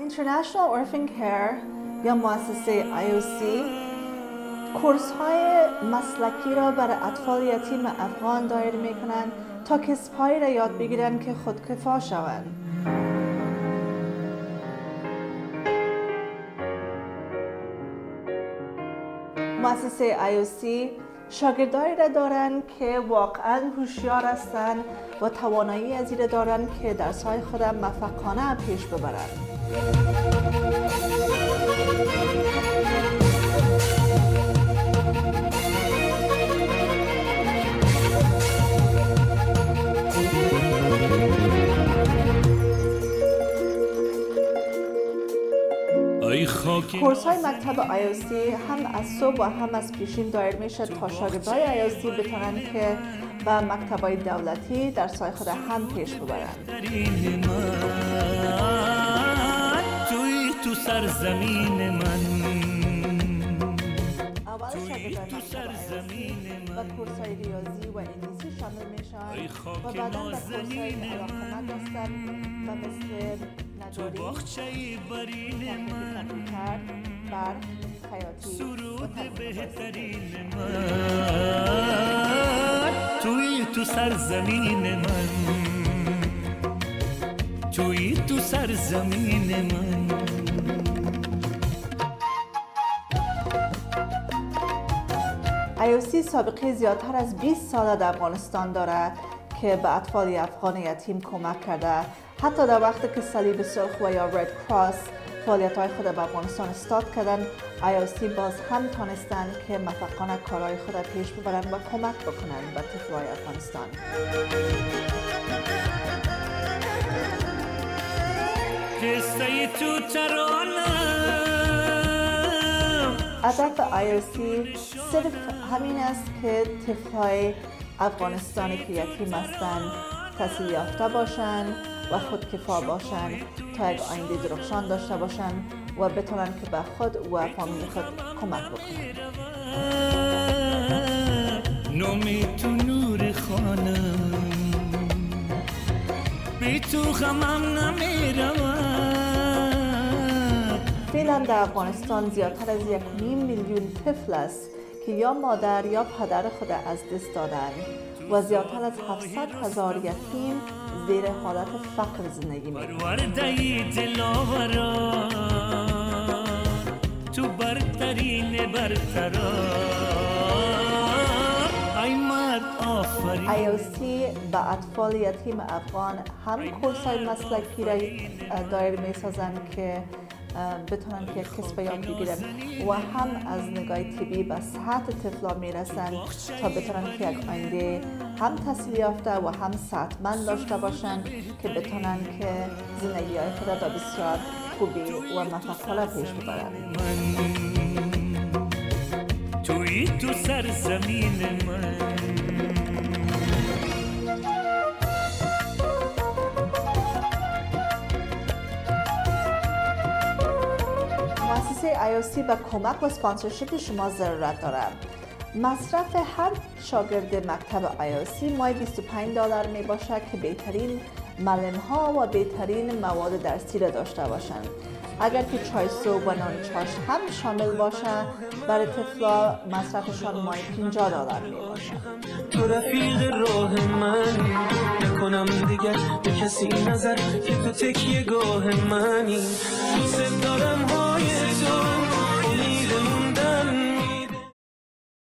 International Orphan Care یا مؤسسه IOC کورس های مسلکی را برای اطفال یتیم افغان دایر می کنند تا کسب‌هایی را یاد بگیرند که خودکفا شوند. مؤسسه IOC شاگردایی را دارند که واقعا هوشیار هستند و توانایی از این دارند که درس‌های خود را موفقانه پیش ببرند. کورس های مکتب IOC هم از صبح و هم از پیشین دایر میشه تا شاگردای IOC بتونن که به مکتب های دولتی درس‌های خود هم پیش ببرند. تو سرزمین من اول شاگردان مکتب IOC و کورس های ریاضی و انگلیسی شامل میشن و بعدا به کورس های علاقمند هستن و مثل نجاری، تکنیک کامپیوتر، برق، خیاطی و تکنیک تو سرزمین من تو سرزمین من IOC سابقه زیادتر از 20 سال در افغانستان دارد که به اطفال افغان یتیم کمک کرده. حتی در وقتی که صلیب سرخ و یا رد کراس فعالیت‌های خود به افغانستان استارت کردن، IOC باز هم تانستند که موفقانه کارهای خود را پیش ببرند و کمک بکنند به طفل‌های افغانستان. هدف IOC صرف همین است که طفل‌های افغانستانی که یتیم هستند تحصیل یافته باشند و خودکفا باشند تا یک آینده درخشان داشته باشند و بتونن که به خود و فامیل خود کمک بکنند. نومی تو نور خانم بی تو غمم نمیرود. فعلا در افغانستان زیادتر از 1.5 میلیون طفل است که یا مادر یا پدر خود از دست دادند و زیادتر از 700,000 یتیم زیر حالت فقر زندگی می‌کنند. تو برترین IOC به اطفال یتیم افغان هم کورس‌های مسلکی را دایر می‌سازند که بتونن که کسب یاد بگیرن و هم از نگاه طبی به صحت طفلا میرسن تا بتونن که یک آینده هم تحصیل یافته و هم صحتمند داشته باشن که بتونن که زندگی های خود را بسیار خوبی و موفقانه پیش ببرن. توی تو سرزمین من مؤسسه IOC به کمک و سپانسرشیپ شما ضرورت دارد. مصرف هر شاگرد مکتب IOC ماهی $25 می باشد که بهترین معلم ها و بهترین مواد درسی را داشته باشند. اگر که چای صبح و نان چاش هم شامل باشه برای طفلا مصرفشان ماهی $50 می باشد. تو رفیق راه من نکنم دیگر به کسی نظر که تو تکیه گاه منی.